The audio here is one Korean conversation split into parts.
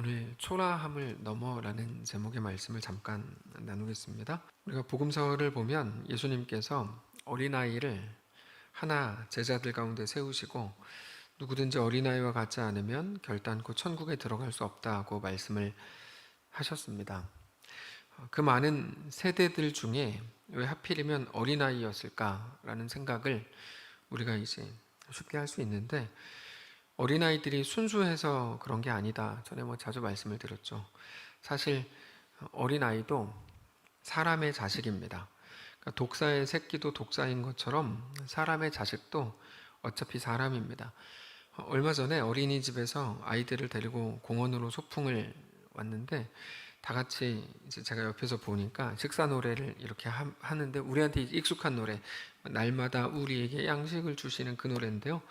오늘 초라함을 넘어라는 제목의 말씀을 잠깐 나누겠습니다. 우리가 복음서를 보면 예수님께서 어린아이를 하나 제자들 가운데 세우시고 누구든지 어린아이와 같지 않으면 결단코 천국에 들어갈 수 없다고 말씀을 하셨습니다. 그 많은 세대들 중에 왜 하필이면 어린아이였을까라는 생각을 우리가 이제 쉽게 할 수 있는데, 어린아이들이 순수해서 그런 게 아니다. 전에 자주 말씀을 드렸죠. 사실 어린아이도 사람의 자식입니다. 그러니까 독사의 새끼도 독사인 것처럼 사람의 자식도 어차피 사람입니다. 얼마 전에 어린이집에서 아이들을 데리고 공원으로 소풍을 왔는데, 다 같이 이제 제가 옆에서 보니까 식사 노래를 이렇게 하는데, 우리한테 익숙한 노래, 날마다 우리에게 양식을 주시는 그 노래인데요.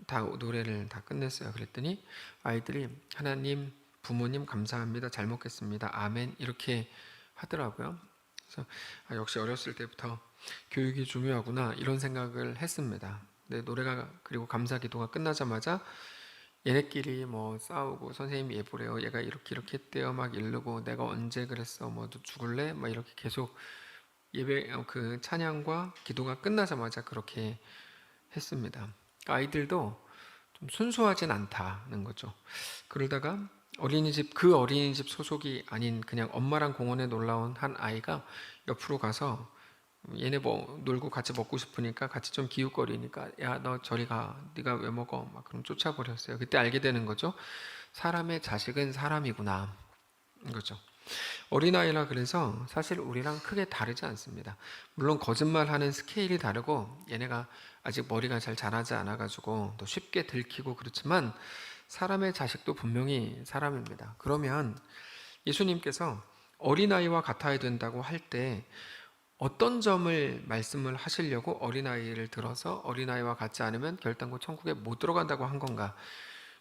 다 노래를 다 끝냈어요. 그랬더니 아이들이 하나님, 부모님 감사합니다, 잘 먹겠습니다, 아멘, 이렇게 하더라고요. 그래서 역시 어렸을 때부터 교육이 중요하구나, 이런 생각을 했습니다. 근데 노래가, 그리고 감사 기도가 끝나자마자 얘네끼리 싸우고, 선생님이 얘 보래요, 얘가 이렇게 했대요, 막 이르고, 내가 언제 그랬어, 너 죽을래, 막 이렇게 계속 예배, 그 찬양과 기도가 끝나자마자 그렇게 했습니다. 아이들도 좀 순수하진 않다는 거죠. 그러다가 그 어린이집 소속이 아닌 그냥 엄마랑 공원에 놀러 온 한 아이가 옆으로 가서, 얘네 놀고 같이 먹고 싶으니까, 같이 좀 기웃거리니까, 야, 너 저리 가, 네가 왜 먹어, 막 그럼 쫓아버렸어요. 그때 알게 되는 거죠. 사람의 자식은 사람이구나, 이거죠. 어린아이라 그래서 사실 우리랑 크게 다르지 않습니다. 물론 거짓말하는 스케일이 다르고, 얘네가 아직 머리가 잘 자라지 않아가지고 또 쉽게 들키고 그렇지만, 사람의 자식도 분명히 사람입니다. 그러면 예수님께서 어린아이와 같아야 된다고 할 때 어떤 점을 말씀을 하시려고 어린아이를 들어서 어린아이와 같지 않으면 결단코 천국에 못 들어간다고 한 건가?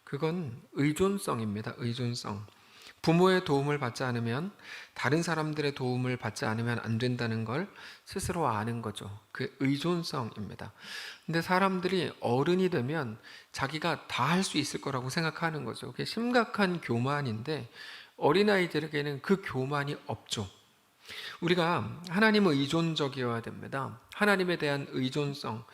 그건 의존성입니다. 의존성. 부모의 도움을 받지 않으면, 다른 사람들의 도움을 받지 않으면 안 된다는 걸 스스로 아는 거죠. 그 의존성입니다. 근데 사람들이 어른이 되면 자기가 다 할 수 있을 거라고 생각하는 거죠. 그게 심각한 교만인데, 어린아이들에게는 그 교만이 없죠. 우리가 하나님은 의존적이어야 됩니다. 하나님에 대한 의존성,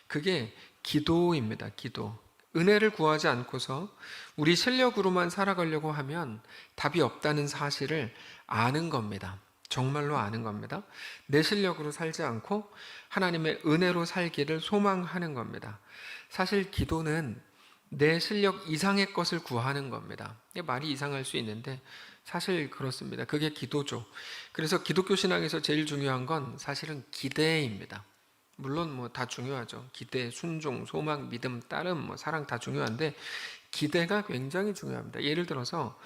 그게 기도입니다. 기도. 은혜를 구하지 않고서 우리 실력으로만 살아가려고 하면 답이 없다는 사실을 아는 겁니다. 정말로 아는 겁니다. 내 실력으로 살지 않고 하나님의 은혜로 살기를 소망하는 겁니다. 사실 기도는 내 실력 이상의 것을 구하는 겁니다. 말이 이상할 수 있는데 사실 그렇습니다. 그게 기도죠. 그래서 기독교 신앙에서 제일 중요한 건 사실은 기대입니다. 물론 다 중요하죠. 기대, 순종, 소망, 믿음, 따름, 사랑 다 중요한데, 기대가 굉장히 중요합니다. 예를 들어서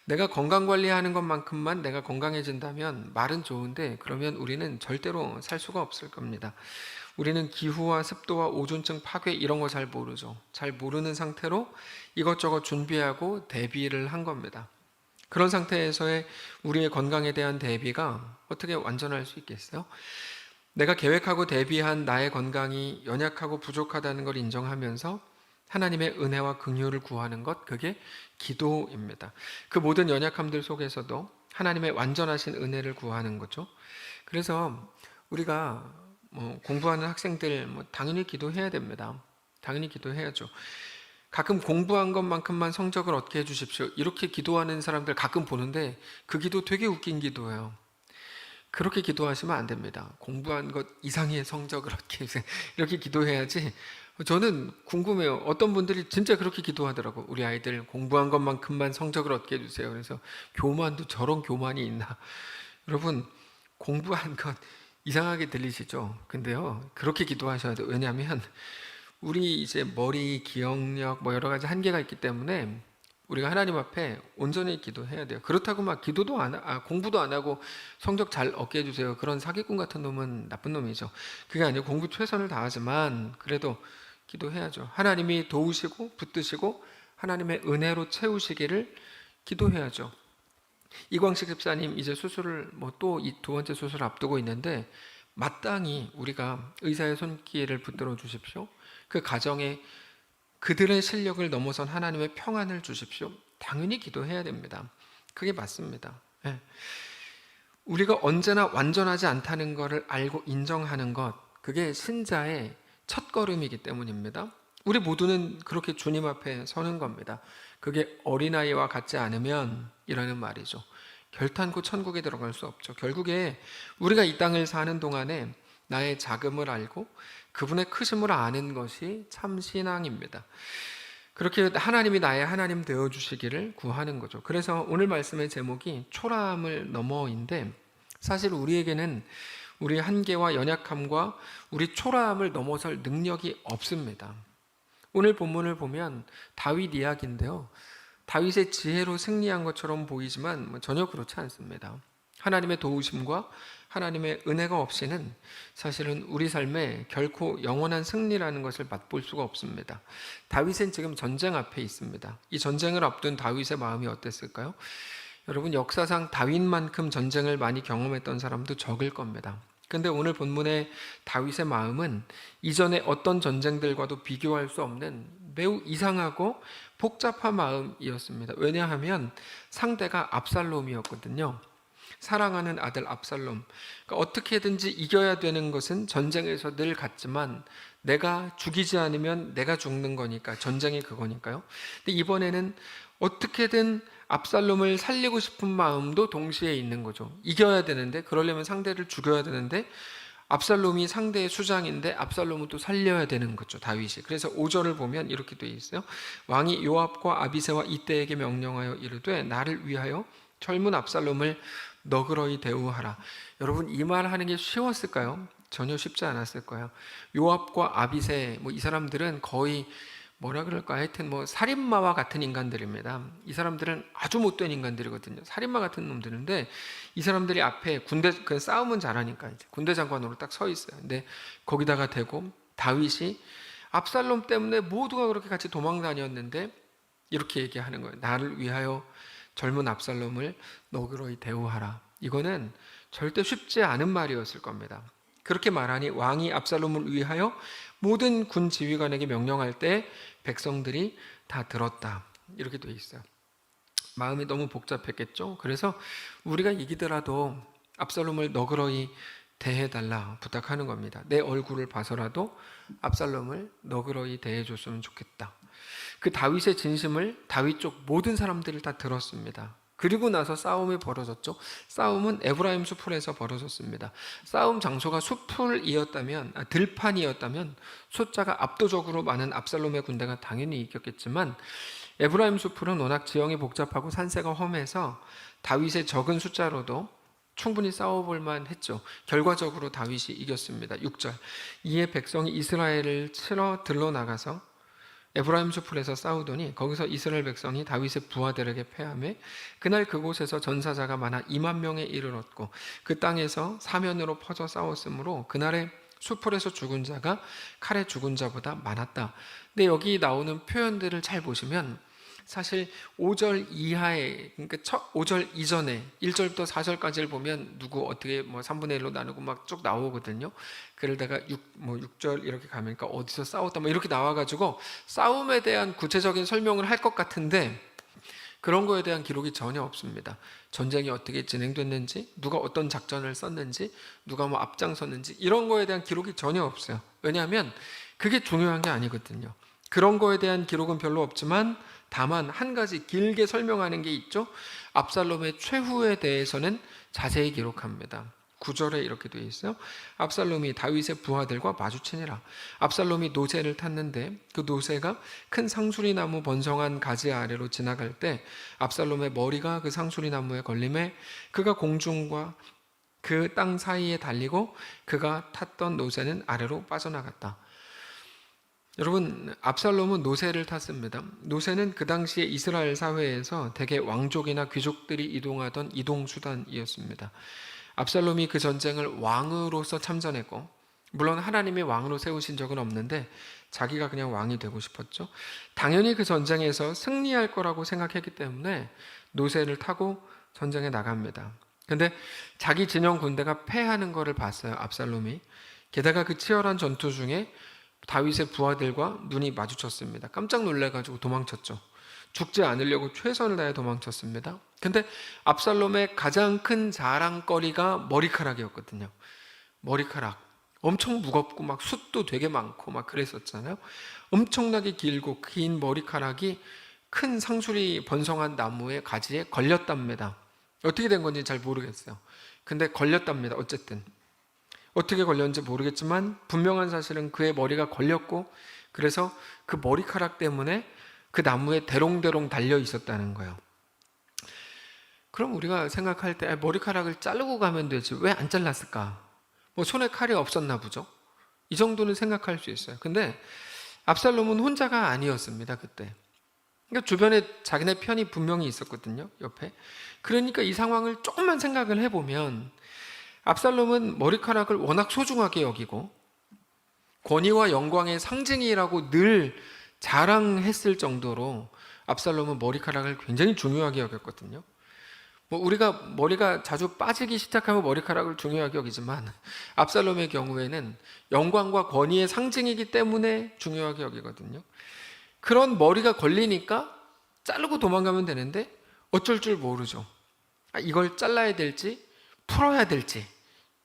내가 건강 관리하는 것만큼만 내가 건강해진다면 말은 좋은데, 그러면 우리는 절대로 살 수가 없을 겁니다. 우리는 기후와 습도와 오존층 파괴 이런 거 잘 모르죠. 잘 모르는 상태로 이것저것 준비하고 대비를 한 겁니다. 그런 상태에서의 우리의 건강에 대한 대비가 어떻게 완전할 수 있겠어요? 내가 계획하고 대비한 나의 건강이 연약하고 부족하다는 걸 인정하면서 하나님의 은혜와 긍휼을 구하는 것, 그게 기도입니다. 그 모든 연약함들 속에서도 하나님의 완전하신 은혜를 구하는 거죠. 그래서 우리가 공부하는 학생들 당연히 기도해야 됩니다. 당연히 기도해야죠. 가끔 공부한 것만큼만 성적을 얻게 해주십시오, 이렇게 기도하는 사람들 가끔 보는데, 그 기도 되게 웃긴 기도예요. 그렇게 기도하시면 안 됩니다. 공부한 것 이상의 성적을 얻게 해주세요, 이렇게 기도해야지. 저는 궁금해요. 어떤 분들이 진짜 그렇게 기도하더라고. 우리 아이들 공부한 것만큼만 성적을 얻게 해주세요. 그래서 교만도 저런 교만이 있나. 여러분, 공부한 것 이상하게 들리시죠? 근데요, 그렇게 기도하셔야 돼요. 왜냐하면 우리 이제 머리, 기억력 여러 가지 한계가 있기 때문에 우리가 하나님 앞에 온전히 기도해야 돼요. 그렇다고 공부도 안 하고 성적 잘 얻게 해주세요, 그런 사기꾼 같은 놈은 나쁜 놈이죠. 그게 아니고 공부 최선을 다하지만 그래도 기도해야죠. 하나님이 도우시고 붙드시고 하나님의 은혜로 채우시기를 기도해야죠. 이광식 집사님 이제 수술을 또 두 번째 수술 앞두고 있는데, 마땅히 우리가 의사의 손길을 붙들어 주십시오. 그 가정에 그들의 실력을 넘어선 하나님의 평안을 주십시오. 당연히 기도해야 됩니다. 그게 맞습니다. 예. 우리가 언제나 완전하지 않다는 것을 알고 인정하는 것, 그게 신자의 첫걸음이기 때문입니다. 우리 모두는 그렇게 주님 앞에 서는 겁니다. 그게 어린아이와 같지 않으면 이라는 말이죠. 결탄코 천국에 들어갈 수 없죠. 결국에 우리가 이 땅을 사는 동안에 나의 자금을 알고 그분의 크심을 아는 것이 참 신앙입니다. 그렇게 하나님이 나의 하나님 되어주시기를 구하는 거죠. 그래서 오늘 말씀의 제목이 초라함을 넘어인데, 사실 우리에게는 우리 한계와 연약함과 우리 초라함을 넘어설 능력이 없습니다. 오늘 본문을 보면 다윗 이야기인데요, 다윗의 지혜로 승리한 것처럼 보이지만 전혀 그렇지 않습니다. 하나님의 도우심과 하나님의 은혜가 없이는 사실은 우리 삶에 결코 영원한 승리라는 것을 맛볼 수가 없습니다. 다윗은 지금 전쟁 앞에 있습니다. 이 전쟁을 앞둔 다윗의 마음이 어땠을까요? 여러분, 역사상 다윗만큼 전쟁을 많이 경험했던 사람도 적을 겁니다. 근데 오늘 본문의 다윗의 마음은 이전에 어떤 전쟁들과도 비교할 수 없는 매우 이상하고 복잡한 마음이었습니다. 왜냐하면 상대가 압살롬이었거든요. 사랑하는 아들 압살롬. 그러니까 어떻게든지 이겨야 되는 것은 전쟁에서 늘 같지만 내가 죽이지 않으면 내가 죽는 거니까, 전쟁이 그거니까요. 근데 이번에는 어떻게든 압살롬을 살리고 싶은 마음도 동시에 있는 거죠. 이겨야 되는데, 그러려면 상대를 죽여야 되는데, 압살롬이 상대의 수장인데 압살롬은 또 살려야 되는 거죠, 다윗이. 그래서 5절을 보면 이렇게 돼 있어요. 왕이 요압과 아비새와 이때에게 명령하여 이르되 나를 위하여 젊은 압살롬을 너그러이 대우하라. 여러분, 이 말 하는 게 쉬웠을까요? 전혀 쉽지 않았을 거예요. 요압과 아비새, 이 사람들은 거의 뭐라 그럴까, 하여튼 살인마와 같은 인간들입니다. 이 사람들은 아주 못된 인간들이거든요. 살인마 같은 놈들인데, 이 사람들이 앞에 그 싸움은 잘하니까 이제 군대 장관으로 딱 서 있어요. 근데 거기다가 대고 다윗이 압살롬 때문에 모두가 그렇게 같이 도망 다녔는데 이렇게 얘기하는 거예요. 나를 위하여 젊은 압살롬을 너그러이 대우하라. 이거는 절대 쉽지 않은 말이었을 겁니다. 그렇게 말하니 왕이 압살롬을 위하여 모든 군 지휘관에게 명령할 때 백성들이 다 들었다. 이렇게 돼 있어요. 마음이 너무 복잡했겠죠. 그래서 우리가 이기더라도 압살롬을 너그러이 대해달라 부탁하는 겁니다. 내 얼굴을 봐서라도 압살롬을 너그러이 대해줬으면 좋겠다. 그 다윗의 진심을 다윗 쪽 모든 사람들이 다 들었습니다. 그리고 나서 싸움이 벌어졌죠. 싸움은 에브라임 수풀에서 벌어졌습니다. 싸움 장소가 들판이었다면 숫자가 압도적으로 많은 압살롬의 군대가 당연히 이겼겠지만, 에브라임 수풀은 워낙 지형이 복잡하고 산세가 험해서 다윗의 적은 숫자로도 충분히 싸워볼 만했죠. 결과적으로 다윗이 이겼습니다. 6절. 이에 백성이 이스라엘을 치러 들러나가서 에브라임 수풀에서 싸우더니 거기서 이스라엘 백성이 다윗의 부하들에게 패하며 그날 그곳에서 전사자가 많아 2만 명에 이르렀고 그 땅에서 사면으로 퍼져 싸웠으므로 그날의 수풀에서 죽은 자가 칼에 죽은 자보다 많았다. 근데 여기 나오는 표현들을 잘 보시면 사실 5절 이하에, 그러니까 5절 이전에 1절부터 4절까지를 보면 누구 어떻게 3분의 1로 나누고 막 쭉 나오거든요. 그러다가 6절 이렇게 가니까 어디서 싸웠다 이렇게 나와가지고 싸움에 대한 구체적인 설명을 할 것 같은데 그런 거에 대한 기록이 전혀 없습니다. 전쟁이 어떻게 진행됐는지, 누가 어떤 작전을 썼는지, 누가 앞장섰는지 이런 거에 대한 기록이 전혀 없어요. 왜냐하면 그게 중요한 게 아니거든요. 그런 거에 대한 기록은 별로 없지만 다만 한 가지 길게 설명하는 게 있죠. 압살롬의 최후에 대해서는 자세히 기록합니다. 9절에 이렇게 되어 있어요. 압살롬이 다윗의 부하들과 마주치니라. 압살롬이 노새를 탔는데 그 노새가 큰 상수리 나무 번성한 가지 아래로 지나갈 때 압살롬의 머리가 그 상수리 나무에 걸림에 그가 공중과 그 땅 사이에 달리고 그가 탔던 노새는 아래로 빠져나갔다. 여러분, 압살롬은 노새를 탔습니다. 노새는 그 당시에 이스라엘 사회에서 대개 왕족이나 귀족들이 이동하던 이동수단이었습니다. 압살롬이 그 전쟁을 왕으로서 참전했고, 물론 하나님이 왕으로 세우신 적은 없는데 자기가 그냥 왕이 되고 싶었죠. 당연히 그 전쟁에서 승리할 거라고 생각했기 때문에 노새를 타고 전쟁에 나갑니다. 근데 자기 진영 군대가 패하는 거를 봤어요, 압살롬이. 게다가 그 치열한 전투 중에 다윗의 부하들과 눈이 마주쳤습니다. 깜짝 놀라가지고 도망쳤죠. 죽지 않으려고 최선을 다해 도망쳤습니다. 근데 압살롬의 가장 큰 자랑거리가 머리카락이었거든요. 머리카락. 엄청 무겁고 막 숱도 되게 많고 막 그랬었잖아요. 엄청나게 길고 긴 머리카락이 큰 상수리 번성한 나무의 가지에 걸렸답니다. 어떻게 된 건지 잘 모르겠어요. 근데 걸렸답니다. 어쨌든 어떻게 걸렸는지 모르겠지만 분명한 사실은 그의 머리가 걸렸고, 그래서 그 머리카락 때문에 그 나무에 대롱대롱 달려 있었다는 거예요. 그럼 우리가 생각할 때 머리카락을 자르고 가면 되지 왜 안 잘랐을까? 뭐 손에 칼이 없었나 보죠. 이 정도는 생각할 수 있어요. 근데 압살롬은 혼자가 아니었습니다. 그때. 그러니까 주변에 자기네 편이 분명히 있었거든요. 옆에. 그러니까 이 상황을 조금만 생각을 해보면 압살롬은 머리카락을 워낙 소중하게 여기고 권위와 영광의 상징이라고 늘 자랑했을 정도로 압살롬은 머리카락을 굉장히 중요하게 여겼거든요. 뭐 우리가 머리가 자주 빠지기 시작하면 머리카락을 중요하게 여기지만 압살롬의 경우에는 영광과 권위의 상징이기 때문에 중요하게 여기거든요. 그런 머리가 걸리니까 자르고 도망가면 되는데 어쩔 줄 모르죠. 이걸 잘라야 될지 풀어야 될지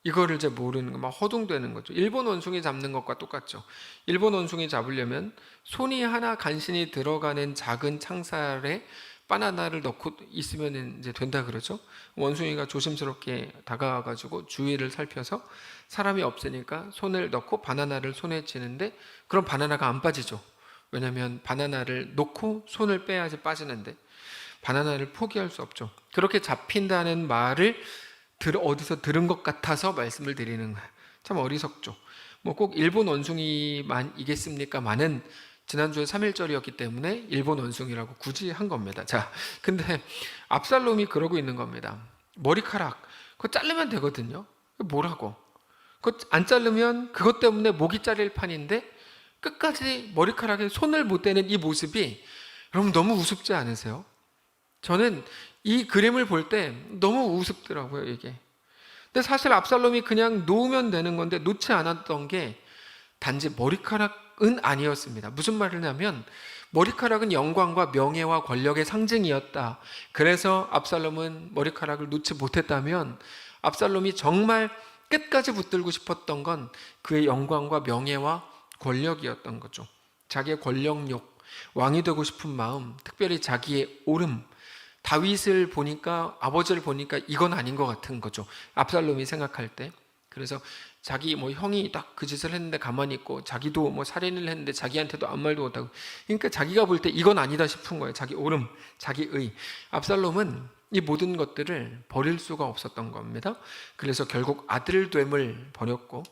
이거를 이제 모르는 거, 막 허둥대는 거죠. 일본 원숭이 잡는 것과 똑같죠. 일본 원숭이 잡으려면 손이 하나 간신히 들어가는 작은 창살에 바나나를 넣고 있으면 이제 된다 그러죠. 원숭이가 조심스럽게 다가와가지고 주위를 살펴서 사람이 없으니까 손을 넣고 바나나를 손에 쥐는데 그럼 바나나가 안 빠지죠. 왜냐하면 바나나를 놓고 손을 빼야지 빠지는데 바나나를 포기할 수 없죠. 그렇게 잡힌다는 말을 어디서 들은 것 같아서 말씀을 드리는 거예요. 참 어리석죠. 뭐 꼭 일본 원숭이만이겠습니까만은 지난주에 3.1절이었기 때문에 일본 원숭이라고 굳이 한 겁니다. 자, 근데 압살롬이 그러고 있는 겁니다. 머리카락 그거 자르면 되거든요. 뭐라고? 그거 안 자르면 그것 때문에 목이 잘릴 판인데 끝까지 머리카락에 손을 못 대는 이 모습이 여러분 너무 우습지 않으세요? 저는 이 그림을 볼 때 너무 우습더라고요, 이게. 근데 사실 압살롬이 그냥 놓으면 되는 건데 놓지 않았던 게 단지 머리카락은 아니었습니다. 무슨 말을 하냐면 머리카락은 영광과 명예와 권력의 상징이었다. 그래서 압살롬은 머리카락을 놓지 못했다면 압살롬이 정말 끝까지 붙들고 싶었던 건 그의 영광과 명예와 권력이었던 거죠. 자기의 권력욕, 왕이 되고 싶은 마음, 특별히 자기의 오름, 다윗을 보니까, 아버지를 보니까 이건 아닌 것 같은 거죠. 압살롬이 생각할 때. 그래서 자기 뭐 형이 딱 그 짓을 했는데 가만히 있고 자기도 뭐 살인을 했는데 자기한테도 아무 말도 못하고, 그러니까 자기가 볼 때 이건 아니다 싶은 거예요. 자기 오름, 자기의. 압살롬은 이 모든 것들을 버릴 수가 없었던 겁니다. 그래서 결국 아들됨을 버렸고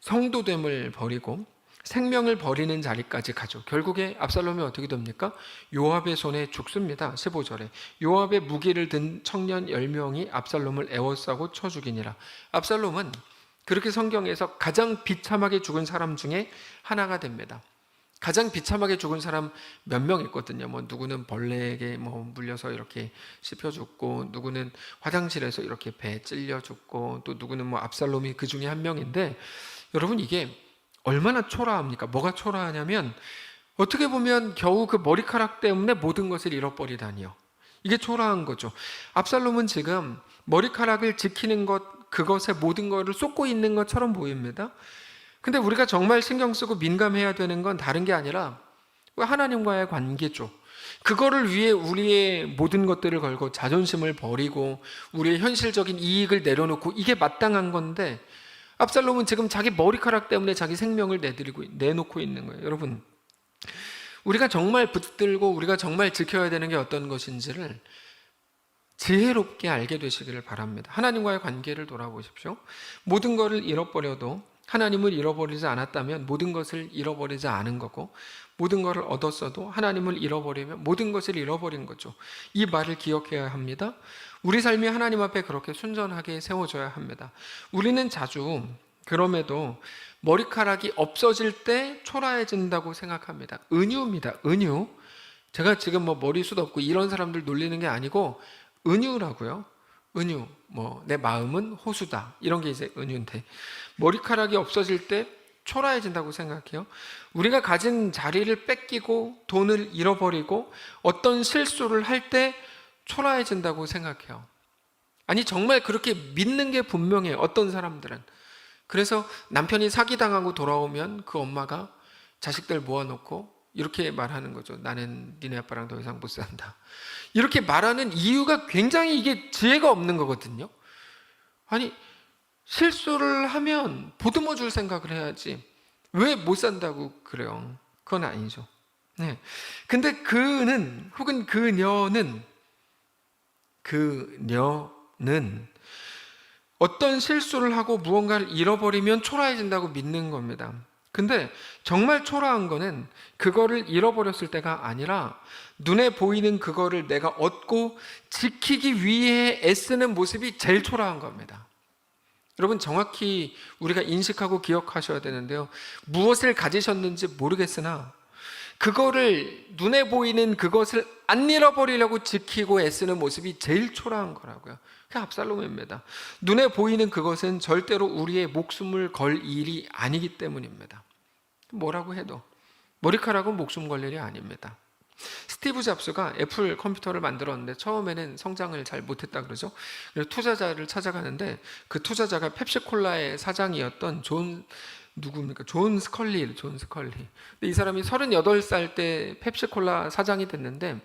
성도됨을 버리고 생명을 버리는 자리까지 가죠. 결국에 압살롬이 어떻게 됩니까? 요압의 손에 죽습니다. 15절에 요압의 무기를 든 청년 10명이 압살롬을 애워싸고 쳐 죽이니라. 압살롬은 그렇게 성경에서 가장 비참하게 죽은 사람 중에 하나가 됩니다. 가장 비참하게 죽은 사람 몇 명 있거든요. 뭐 누구는 벌레에게 뭐 물려서 이렇게 씹혀 죽고, 누구는 화장실에서 이렇게 배 찔려 죽고, 또 누구는 뭐 압살롬이 그 중에 한 명인데, 여러분 이게 얼마나 초라합니까? 뭐가 초라하냐면 어떻게 보면 겨우 그 머리카락 때문에 모든 것을 잃어버리다니요. 이게 초라한 거죠. 압살롬은 지금 머리카락을 지키는 것, 그것에 모든 것을 쏟고 있는 것처럼 보입니다. 근데 우리가 정말 신경 쓰고 민감해야 되는 건 다른 게 아니라 하나님과의 관계죠. 그거를 위해 우리의 모든 것들을 걸고 자존심을 버리고 우리의 현실적인 이익을 내려놓고, 이게 마땅한 건데 압살롬은 지금 자기 머리카락 때문에 자기 생명을 내놓고 있는 거예요. 여러분, 우리가 정말 붙들고 우리가 정말 지켜야 되는 게 어떤 것인지를 지혜롭게 알게 되시기를 바랍니다. 하나님과의 관계를 돌아보십시오. 모든 것을 잃어버려도 하나님을 잃어버리지 않았다면 모든 것을 잃어버리지 않은 거고, 모든 것을 얻었어도 하나님을 잃어버리면 모든 것을 잃어버린 거죠. 이 말을 기억해야 합니다. 우리 삶이 하나님 앞에 그렇게 순전하게 세워져야 합니다. 우리는 자주 그럼에도 머리카락이 없어질 때 초라해진다고 생각합니다. 은유입니다. 은유. 제가 지금 뭐 머리숱 없고 이런 사람들 놀리는 게 아니고 은유라고요. 은유. 뭐 내 마음은 호수다. 이런 게 이제 은유인데, 머리카락이 없어질 때 초라해진다고 생각해요? 우리가 가진 자리를 뺏기고 돈을 잃어버리고 어떤 실수를 할 때 초라해진다고 생각해요. 아니, 정말 그렇게 믿는 게 분명해요, 어떤 사람들은. 그래서 남편이 사기당하고 돌아오면 그 엄마가 자식들 모아놓고 이렇게 말하는 거죠. 나는 니네 아빠랑 더 이상 못 산다. 이렇게 말하는 이유가 굉장히 이게 지혜가 없는 거거든요. 아니, 실수를 하면 보듬어 줄 생각을 해야지 왜 못 산다고 그래요? 그건 아니죠. 네. 근데 그는 혹은 그녀는 어떤 실수를 하고 무언가를 잃어버리면 초라해진다고 믿는 겁니다. 근데 정말 초라한 거는 그거를 잃어버렸을 때가 아니라 눈에 보이는 그거를 내가 얻고 지키기 위해 애쓰는 모습이 제일 초라한 겁니다. 여러분, 정확히 우리가 인식하고 기억하셔야 되는데요, 무엇을 가지셨는지 모르겠으나 그거를, 눈에 보이는 그것을 안 잃어버리려고 지키고 애쓰는 모습이 제일 초라한 거라고요. 그게 압살롬입니다. 눈에 보이는 그것은 절대로 우리의 목숨을 걸 일이 아니기 때문입니다. 뭐라고 해도 머리카락은 목숨 걸 일이 아닙니다. 스티브 잡스가 애플 컴퓨터를 만들었는데 처음에는 성장을 잘 못했다 그러죠. 그래서 투자자를 찾아가는데 그 투자자가 펩시콜라의 사장이었던 존 스컬리. 근데 이 사람이 38살 때 펩시콜라 사장이 됐는데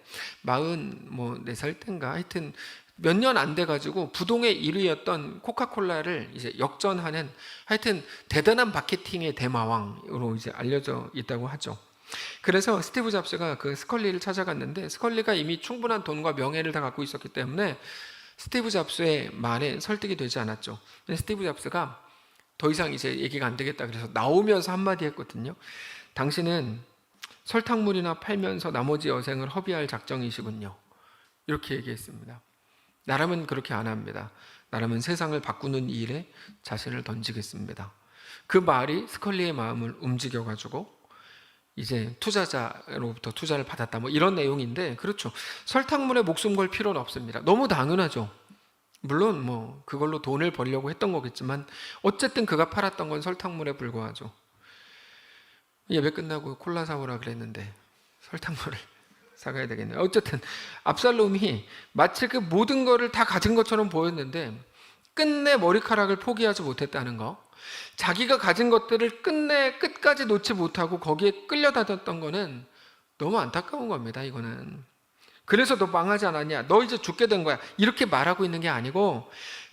44살 때인가 하여튼 몇 년 안 돼가지고 부동의 1위였던 코카콜라를 이제 역전하는, 하여튼 대단한 마케팅의 대마왕으로 이제 알려져 있다고 하죠. 그래서 스티브 잡스가 그 스컬리를 찾아갔는데 스컬리가 이미 충분한 돈과 명예를 다 갖고 있었기 때문에 스티브 잡스의 말에 설득이 되지 않았죠. 스티브 잡스가 더 이상 이제 얘기가 안 되겠다 그래서 나오면서 한마디 했거든요. 당신은 설탕물이나 팔면서 나머지 여생을 허비할 작정이시군요. 이렇게 얘기했습니다. 나라면 그렇게 안 합니다. 나라면 세상을 바꾸는 일에 자신을 던지겠습니다. 그 말이 스컬리의 마음을 움직여가지고 이제 투자자로부터 투자를 받았다, 뭐 이런 내용인데, 그렇죠. 설탕물에 목숨 걸 필요는 없습니다. 너무 당연하죠. 물론 뭐 그걸로 돈을 벌려고 했던 거겠지만 어쨌든 그가 팔았던 건 설탕물에 불과하죠. 예배 끝나고 콜라 사오라 그랬는데 설탕물을 사가야 되겠네요. 어쨌든 압살롬이 마치 그 모든 거를 다 가진 것처럼 보였는데 끝내 머리카락을 포기하지 못했다는 거, 자기가 가진 것들을 끝내 끝까지 놓지 못하고 거기에 끌려다녔던 거는 너무 안타까운 겁니다. 이거는. 그래서 너 망하지 않았냐, 너 이제 죽게 된 거야, 이렇게 말하고 있는 게 아니고,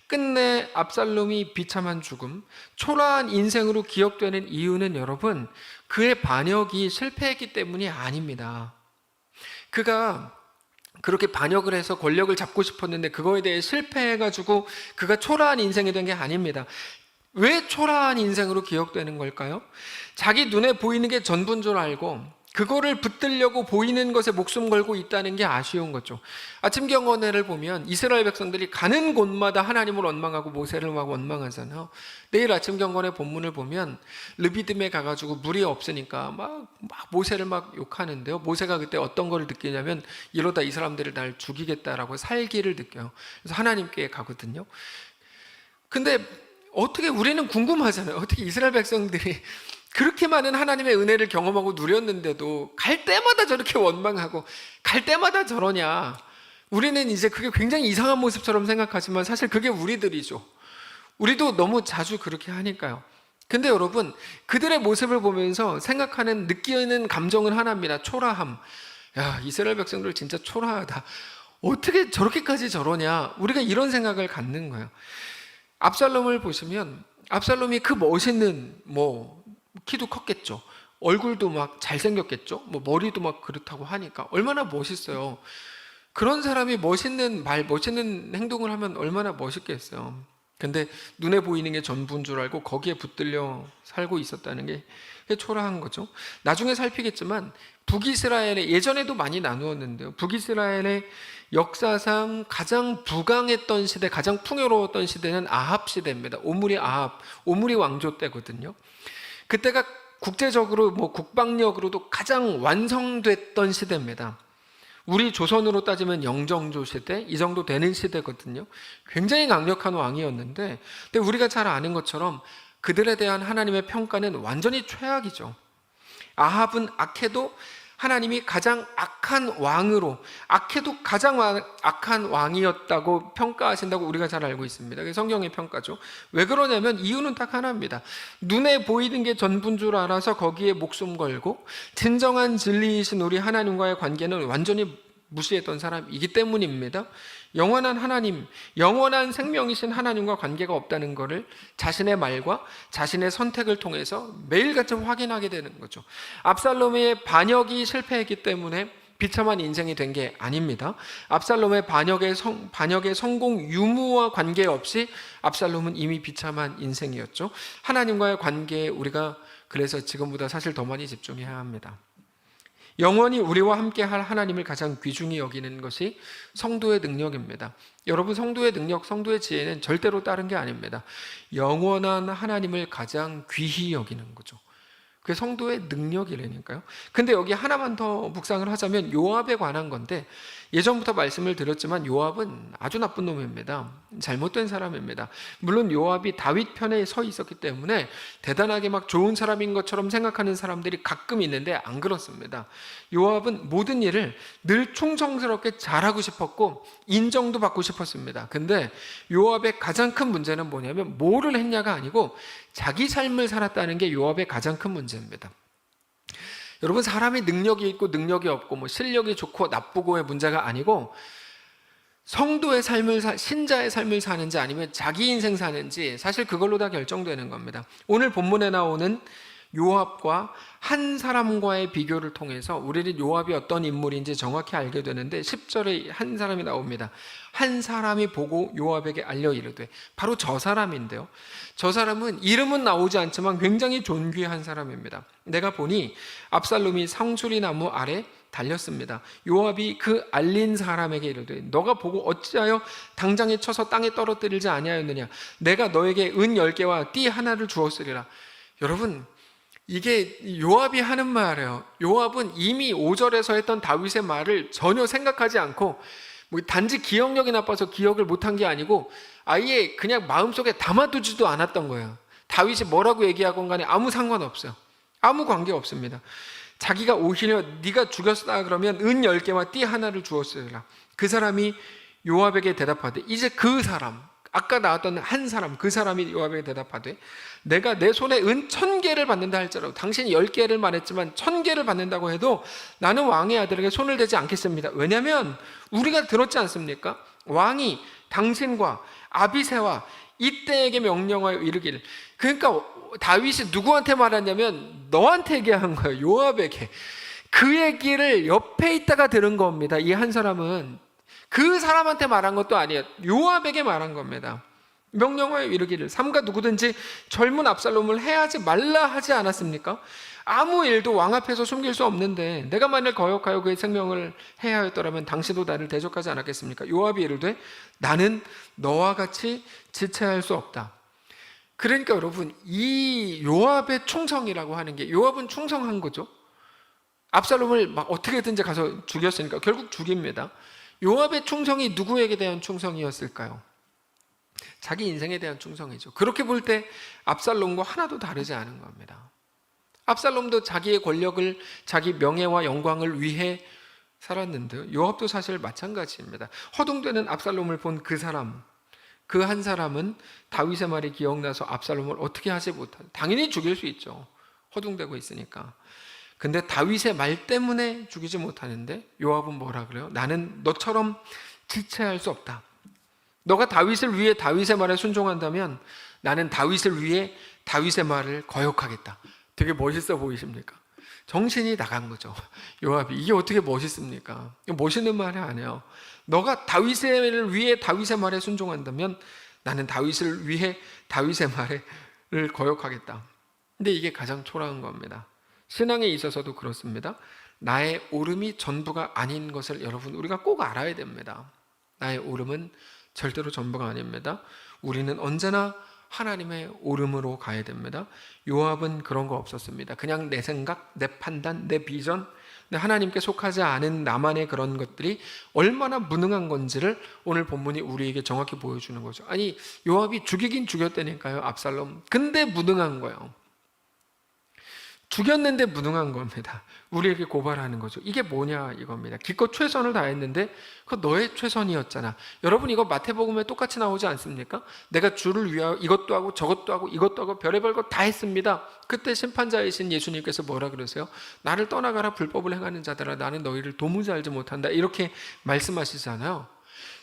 끝내 압살롬이 비참한 죽음, 초라한 인생으로 기억되는 이유는 여러분, 그의 반역이 실패했기 때문이 아닙니다. 그가 그렇게 반역을 해서 권력을 잡고 싶었는데 그거에 대해 실패해가지고 그가 초라한 인생이 된 게 아닙니다. 왜 초라한 인생으로 기억되는 걸까요? 자기 눈에 보이는 게 전부인 줄 알고 그거를 붙들려고 보이는 것에 목숨 걸고 있다는 게 아쉬운 거죠. 아침 경건회를 보면 이스라엘 백성들이 가는 곳마다 하나님을 원망하고 모세를 막 원망하잖아요. 내일 아침 경건회 본문을 보면 르비딤에 가가지고 물이 없으니까 막 모세를 막 욕하는데요. 모세가 그때 어떤 걸 느끼냐면 이러다 이 사람들을 날 죽이겠다라고 살기를 느껴요. 그래서 하나님께 가거든요. 근데 어떻게, 우리는 궁금하잖아요. 어떻게 이스라엘 백성들이 그렇게 많은 하나님의 은혜를 경험하고 누렸는데도 갈 때마다 저렇게 원망하고 갈 때마다 저러냐. 우리는 이제 그게 굉장히 이상한 모습처럼 생각하지만 사실 그게 우리들이죠. 우리도 너무 자주 그렇게 하니까요. 근데 여러분, 그들의 모습을 보면서 생각하는, 느끼는 감정은 하나입니다. 초라함. 야, 이스라엘 백성들 진짜 초라하다. 어떻게 저렇게까지 저러냐. 우리가 이런 생각을 갖는 거예요. 압살롬을 보시면 압살롬이 그 멋있는, 키도 컸겠죠. 얼굴도 막 잘생겼겠죠. 머리도 막 그렇다고 하니까 얼마나 멋있어요. 그런 사람이 멋있는 말, 멋있는 행동을 하면 얼마나 멋있겠어요. 근데 눈에 보이는 게 전부인 줄 알고 거기에 붙들려 살고 있었다는 게 초라한 거죠. 나중에 살피겠지만 북이스라엘에, 예전에도 많이 나누었는데요, 북이스라엘의 역사상 가장 부강했던 시대, 가장 풍요로웠던 시대는 아합 시대입니다. 오므리 왕조 때거든요. 그때가 국제적으로 국방력으로도 가장 완성됐던 시대입니다. 우리 조선으로 따지면 영정조 시대, 이 정도 되는 시대거든요. 굉장히 강력한 왕이었는데, 근데 우리가 잘 아는 것처럼 그들에 대한 하나님의 평가는 완전히 최악이죠. 아합은 악해도 하나님이 가장 악한 왕으로, 악해도 가장 악한 왕이었다고 평가하신다고 우리가 잘 알고 있습니다. 그게 성경의 평가죠. 왜 그러냐면 이유는 딱 하나입니다. 눈에 보이는 게 전부인 줄 알아서 거기에 목숨 걸고 진정한 진리이신 우리 하나님과의 관계는 완전히 무시했던 사람이기 때문입니다. 영원한 하나님, 영원한 생명이신 하나님과 관계가 없다는 것을 자신의 말과 자신의 선택을 통해서 매일같이 확인하게 되는 거죠. 압살롬의 반역이 실패했기 때문에 비참한 인생이 된 게 아닙니다. 압살롬의 반역의 성공 유무와 관계없이 압살롬은 이미 비참한 인생이었죠. 하나님과의 관계에 우리가 그래서 지금보다 사실 더 많이 집중해야 합니다. 영원히 우리와 함께할 하나님을 가장 귀중히 여기는 것이 성도의 능력입니다. 여러분, 성도의 능력, 성도의 지혜는 절대로 다른 게 아닙니다. 영원한 하나님을 가장 귀히 여기는 거죠. 그게 성도의 능력이라니까요. 근데 여기 하나만 더 묵상을 하자면 요압에 관한 건데, 예전부터 말씀을 드렸지만 요압은 아주 나쁜 놈입니다. 잘못된 사람입니다. 물론 요압이 다윗 편에 서 있었기 때문에 대단하게 막 좋은 사람인 것처럼 생각하는 사람들이 가끔 있는데 안 그렇습니다. 요압은 모든 일을 늘 충성스럽게 잘하고 싶었고 인정도 받고 싶었습니다. 근데 요압의 가장 큰 문제는 뭐냐면 뭐를 했냐가 아니고 자기 삶을 살았다는 게 요압의 가장 큰 문제입니다. 여러분, 사람이 능력이 있고 능력이 없고 뭐 실력이 좋고 나쁘고의 문제가 아니고 성도의 삶을 신자의 삶을 사는지 아니면 자기 인생 사는지 사실 그걸로 다 결정되는 겁니다. 오늘 본문에 나오는 요압과 한 사람과의 비교를 통해서 우리는 요압이 어떤 인물인지 정확히 알게 되는데 10절에 한 사람이 나옵니다. 한 사람이 보고 요압에게 알려 이르되, 바로 저 사람인데요. 저 사람은 이름은 나오지 않지만 굉장히 존귀한 사람입니다. 내가 보니 압살롬이 상수리 나무 아래 달렸습니다. 요압이 그 알린 사람에게 이르되, 너가 보고 어찌하여 당장에 쳐서 땅에 떨어뜨리지 아니하였느냐? 내가 너에게 은 10개와 띠 하나를 주었으리라. 여러분, 이게 요압이 하는 말이에요. 요압은 이미 5절에서 했던 다윗의 말을 전혀 생각하지 않고 뭐 단지 기억력이 나빠서 기억을 못한 게 아니고 아예 그냥 마음속에 담아두지도 않았던 거예요. 다윗이 뭐라고 얘기하건 간에 아무 상관없어요. 아무 관계 없습니다. 자기가 오히려 네가 죽였다 그러면 은 10개와 띠 하나를 주었으리라. 그 사람이 요압에게 대답하되, 이제 그 사람, 아까 나왔던 한 사람, 그 사람이 요압에게 대답하되, 내가 내 손에 은 1000개를 받는다 할지라도, 당신이 10개를 말했지만 1000개를 받는다고 해도 나는 왕의 아들에게 손을 대지 않겠습니다. 왜냐하면 우리가 들었지 않습니까? 왕이 당신과 아비새와 이때에게 명령하여 이르기를, 그러니까 다윗이 누구한테 말하냐면 너한테 얘기한 거예요. 요압에게. 그 얘기를 옆에 있다가 들은 겁니다. 이 한 사람은 그 사람한테 말한 것도 아니에요. 요압에게 말한 겁니다. 명령하여 이르기를, 삼가 누구든지 젊은 압살롬을 해하지 말라 하지 않았습니까? 아무 일도 왕 앞에서 숨길 수 없는데 내가 만일 거역하여 그의 생명을 해하였더라면 당신도 나를 대적하지 않았겠습니까? 요압이 이르되, 나는 너와 같이 지체할 수 없다. 그러니까 여러분, 이 요압의 충성이라고 하는 게, 요압은 충성한 거죠. 압살롬을 막 어떻게든지 가서 죽였으니까 결국 죽입니다. 요압의 충성이 누구에게 대한 충성이었을까요? 자기 인생에 대한 충성이죠. 그렇게 볼 때 압살롬과 하나도 다르지 않은 겁니다. 압살롬도 자기의 권력을, 자기 명예와 영광을 위해 살았는데 요압도 사실 마찬가지입니다. 허둥대는 압살롬을 본 그 사람, 그 한 사람은 다윗의 말이 기억나서 압살롬을 어떻게 하지 못하죠. 당연히 죽일 수 있죠. 허둥대고 있으니까. 근데 다윗의 말 때문에 죽이지 못하는데 요압은 뭐라 그래요? 나는 너처럼 지체할 수 없다. 너가 다윗을 위해 다윗의 말에 순종한다면 나는 다윗을 위해 다윗의 말을 거역하겠다. 되게 멋있어 보이십니까? 정신이 나간 거죠. 요압이. 이게 어떻게 멋있습니까? 멋있는 말이 아니에요. 너가 다윗을 위해 다윗의 말에 순종한다면 나는 다윗을 위해 다윗의 말을 거역하겠다. 근데 이게 가장 초라한 겁니다. 신앙에 있어서도 그렇습니다. 나의 옳음이 전부가 아닌 것을 여러분, 우리가 꼭 알아야 됩니다. 나의 옳음은 절대로 전부가 아닙니다. 우리는 언제나 하나님의 옳음으로 가야 됩니다. 요압은 그런 거 없었습니다. 그냥 내 생각, 내 판단, 내 비전, 근데 하나님께 속하지 않은 나만의 그런 것들이 얼마나 무능한 건지를 오늘 본문이 우리에게 정확히 보여주는 거죠. 아니, 요압이 죽이긴 죽였다니까요, 압살롬. 근데 무능한 거예요. 죽였는데 무능한 겁니다. 우리에게 고발하는 거죠. 이게 뭐냐 이겁니다. 기껏 최선을 다했는데 그거 너의 최선이었잖아. 여러분, 이거 마태복음에 똑같이 나오지 않습니까? 내가 주를 위하여 이것도 하고 저것도 하고 이것도 하고 별의별 것 다 했습니다. 그때 심판자이신 예수님께서 뭐라 그러세요? 나를 떠나가라 불법을 행하는 자들아, 나는 너희를 도무지 알지 못한다, 이렇게 말씀하시잖아요.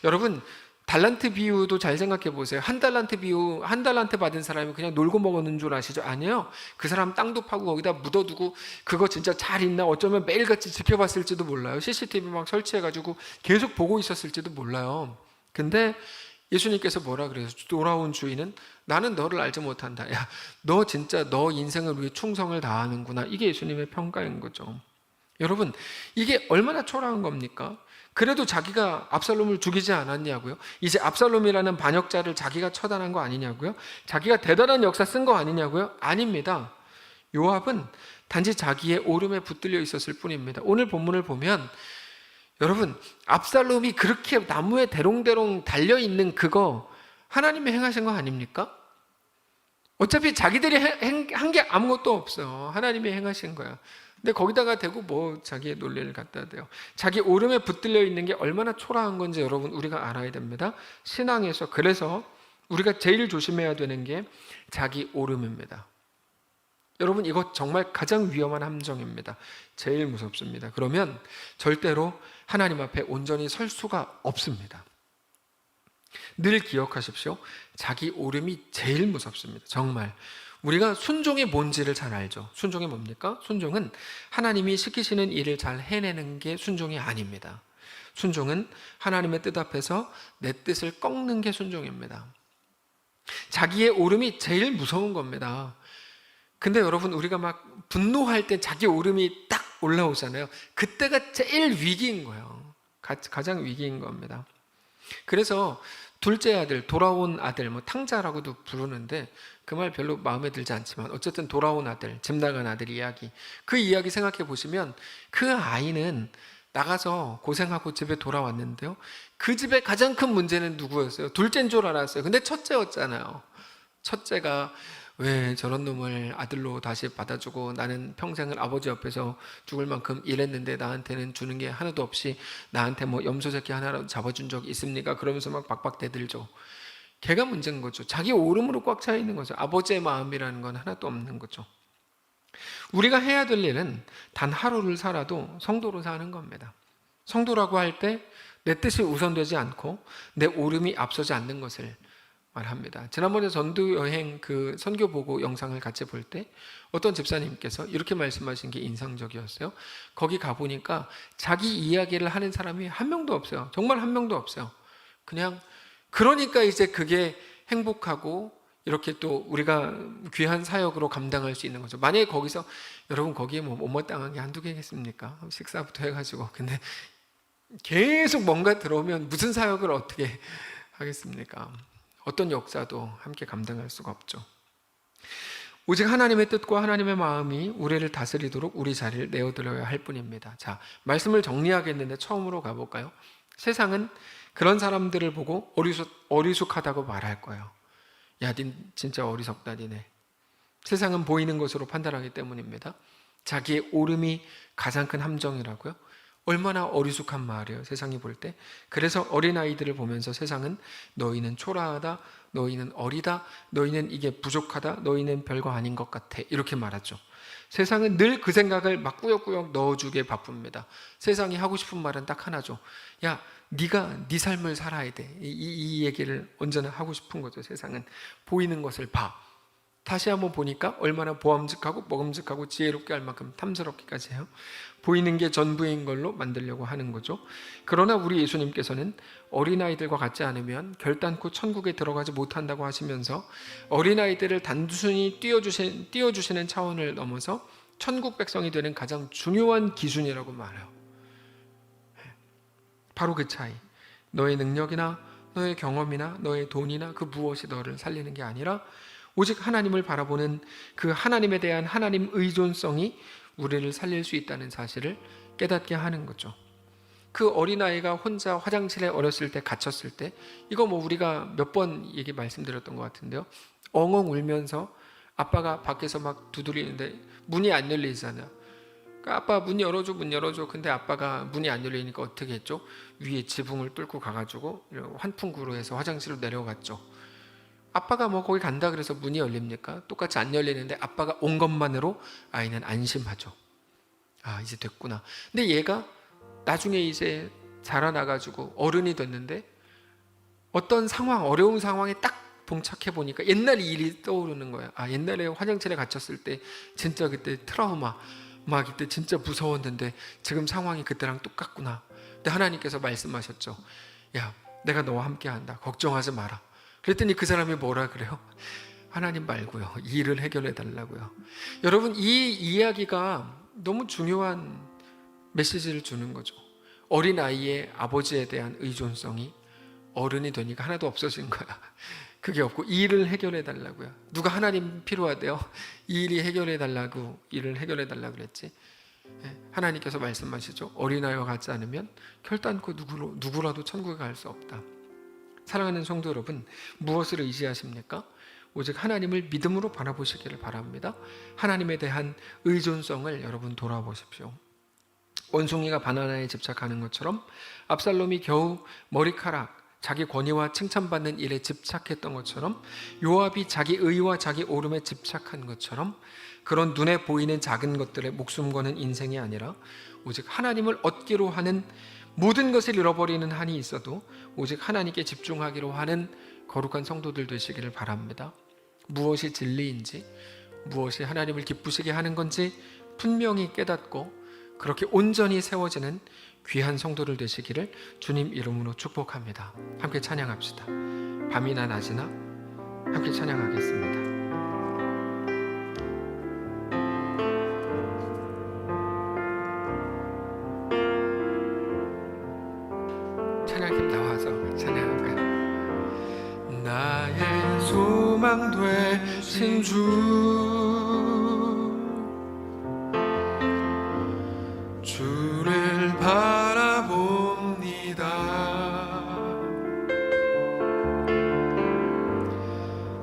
여러분, 달란트 비유도 잘 생각해 보세요. 한 달란트 비유, 한 달란트 받은 사람이 그냥 놀고 먹었는 줄 아시죠? 아니에요. 그 사람 땅도 파고 거기다 묻어두고 그거 진짜 잘 있나 어쩌면 매일같이 지켜봤을지도 몰라요. CCTV 막 설치해가지고 계속 보고 있었을지도 몰라요. 근데 예수님께서 뭐라 그래요? 돌아온 주인은 나는 너를 알지 못한다. 야, 너 진짜 너 인생을 위해 충성을 다하는구나. 이게 예수님의 평가인 거죠. 여러분, 이게 얼마나 초라한 겁니까? 그래도 자기가 압살롬을 죽이지 않았냐고요? 이제 압살롬이라는 반역자를 자기가 처단한 거 아니냐고요? 자기가 대단한 역사 쓴 거 아니냐고요? 아닙니다. 요압은 단지 자기의 오름에 붙들려 있었을 뿐입니다. 오늘 본문을 보면 여러분, 압살롬이 그렇게 나무에 대롱대롱 달려있는 그거 하나님이 행하신 거 아닙니까? 어차피 자기들이 한 게 아무것도 없어요. 하나님이 행하신 거야. 근데 거기다가 대고 뭐 자기의 논리를 갖다 대요. 자기 오름에 붙들려 있는 게 얼마나 초라한 건지 여러분 우리가 알아야 됩니다. 신앙에서 그래서 우리가 제일 조심해야 되는 게 자기 오름입니다. 여러분, 이거 정말 가장 위험한 함정입니다. 제일 무섭습니다. 그러면 절대로 하나님 앞에 온전히 설 수가 없습니다. 늘 기억하십시오. 자기 오름이 제일 무섭습니다. 정말. 우리가 순종의 뭔지를 잘 알죠. 순종이 뭡니까? 순종은 하나님이 시키시는 일을 잘 해내는 게 순종이 아닙니다. 순종은 하나님의 뜻 앞에서 내 뜻을 꺾는 게 순종입니다. 자기의 오름이 제일 무서운 겁니다. 근데 여러분, 우리가 막 분노할 때 자기 오름이 딱 올라오잖아요. 그때가 제일 위기인 거예요. 가장 위기인 겁니다. 그래서 둘째 아들, 돌아온 아들, 뭐 탕자라고도 부르는데 그 말 별로 마음에 들지 않지만 어쨌든 돌아온 아들, 집 나간 아들 이야기, 그 이야기 생각해 보시면 그 아이는 나가서 고생하고 집에 돌아왔는데요, 그 집의 가장 큰 문제는 누구였어요? 둘째인 줄 알았어요. 근데 첫째였잖아요. 첫째가 왜 저런 놈을 아들로 다시 받아주고 나는 평생을 아버지 옆에서 죽을 만큼 일했는데 나한테는 주는 게 하나도 없이 나한테 뭐 염소 새끼 하나라도 잡아준 적 있습니까? 그러면서 막 박박 대들죠. 걔가 문제인 거죠. 자기 오름으로 꽉 차 있는 거죠. 아버지의 마음이라는 건 하나도 없는 거죠. 우리가 해야 될 일은 단 하루를 살아도 성도로 사는 겁니다. 성도라고 할 때 내 뜻이 우선되지 않고 내 오름이 앞서지 않는 것을 말합니다. 지난번에 전도 여행 그 선교 보고 영상을 같이 볼 때 어떤 집사님께서 이렇게 말씀하신 게 인상적이었어요. 거기 가보니까 자기 이야기를 하는 사람이 한 명도 없어요. 정말 한 명도 없어요. 그냥 그러니까 이제 그게 행복하고 이렇게 또 우리가 귀한 사역으로 감당할 수 있는 거죠. 만약에 거기서 여러분 거기에 뭐 못마땅한 게 한두 개겠습니까? 식사부터 해가지고. 근데 계속 뭔가 들어오면 무슨 사역을 어떻게 하겠습니까? 어떤 역사도 함께 감당할 수가 없죠. 오직 하나님의 뜻과 하나님의 마음이 우리를 다스리도록 우리 자리를 내어드려야 할 뿐입니다. 자, 말씀을 정리하겠는데 처음으로 가볼까요? 세상은 그런 사람들을 보고 어리숙하다고 말할 거예요. 야, 닌 진짜 어리석다, 니네. 세상은 보이는 것으로 판단하기 때문입니다. 자기의 오름이 가장 큰 함정이라고요? 얼마나 어리숙한 말이에요, 세상이 볼 때. 그래서 어린아이들을 보면서 세상은 너희는 초라하다, 너희는 어리다, 너희는 이게 부족하다, 너희는 별거 아닌 것 같아, 이렇게 말하죠. 세상은 늘 그 생각을 막 꾸역꾸역 넣어주게 바쁩니다. 세상이 하고 싶은 말은 딱 하나죠. 야, 네가 네 삶을 살아야 돼. 이 얘기를 언제나 하고 싶은 거죠. 세상은 보이는 것을 봐. 다시 한번 보니까 얼마나 보암직하고 먹음직하고 지혜롭게 할 만큼 탐스럽기까지 해요. 보이는 게 전부인 걸로 만들려고 하는 거죠. 그러나 우리 예수님께서는 어린아이들과 같지 않으면 결단코 천국에 들어가지 못한다고 하시면서 어린아이들을 단순히 띄워주시는 차원을 넘어서 천국 백성이 되는 가장 중요한 기준이라고 말해요. 바로 그 차이. 너의 능력이나 너의 경험이나 너의 돈이나 그 무엇이 너를 살리는 게 아니라 오직 하나님을 바라보는 그 하나님에 대한 하나님 의존성이 우리를 살릴 수 있다는 사실을 깨닫게 하는 거죠. 그 어린아이가 혼자 화장실에 어렸을 때 갇혔을 때, 이거 뭐 우리가 몇 번 얘기 말씀드렸던 것 같은데요, 엉엉 울면서 아빠가 밖에서 막 두드리는데 문이 안 열리잖아요. 그러니까 아빠 문 열어줘, 문 열어줘. 근데 아빠가 문이 안 열리니까 어떻게 했죠? 위에 지붕을 뚫고 가가지고 환풍구로 해서 화장실로 내려갔죠. 아빠가 뭐 거기 간다 그래서 문이 열립니까? 똑같이 안 열리는데 아빠가 온 것만으로 아이는 안심하죠. 아, 이제 됐구나. 근데 얘가 나중에 이제 자라나가지고 어른이 됐는데 어떤 상황, 어려운 상황에 딱 봉착해 보니까 옛날 일이 떠오르는 거야. 아, 옛날에 화장실에 갇혔을 때 진짜 그때 트라우마, 막 이때 진짜 무서웠는데 지금 상황이 그때랑 똑같구나. 근데 하나님께서 말씀하셨죠. 야, 내가 너와 함께 한다. 걱정하지 마라. 그랬더니 그 사람이 뭐라 그래요? 하나님 말고요, 이 일을 해결해 달라고요. 여러분, 이 이야기가 너무 중요한 메시지를 주는 거죠. 어린아이의 아버지에 대한 의존성이 어른이 되니까 하나도 없어진 거야. 그게 없고 이 일을 해결해 달라고요. 누가 하나님 필요하대요? 이 일이 해결해 달라고, 일을 해결해 달라고 그랬지. 하나님께서 말씀하시죠. 어린아이와 같지 않으면 결단코 누구라도 천국에 갈 수 없다. 사랑하는 성도 여러분, 무엇을 의지하십니까? 오직 하나님을 믿음으로 바라보시기를 바랍니다. 하나님에 대한 의존성을 여러분 돌아보십시오. 원숭이가 바나나에 집착하는 것처럼, 압살롬이 겨우 머리카락, 자기 권위와 칭찬받는 일에 집착했던 것처럼, 요압이 자기 의와 자기 오름에 집착한 것처럼, 그런 눈에 보이는 작은 것들에 목숨 거는 인생이 아니라 오직 하나님을 얻기로 하는, 모든 것을 잃어버리는 한이 있어도 오직 하나님께 집중하기로 하는 거룩한 성도들 되시기를 바랍니다. 무엇이 진리인지, 무엇이 하나님을 기쁘시게 하는 건지 분명히 깨닫고 그렇게 온전히 세워지는 귀한 성도들 되시기를 주님 이름으로 축복합니다. 함께 찬양합시다. 밤이나 낮이나 함께 찬양하겠습니다. 찬양팀 나와서 찬양할까요? 나의 소망 되신 주를 바라봅니다.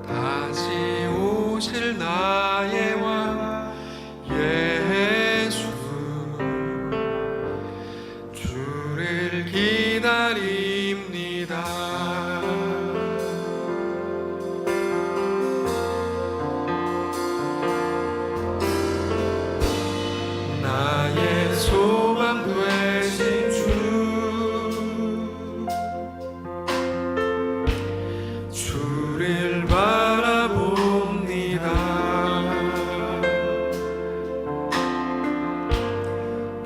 다시 오실 나의 왕 예수, 주를 기다립니다. 나의 소망 되신 주를 바라봅니다.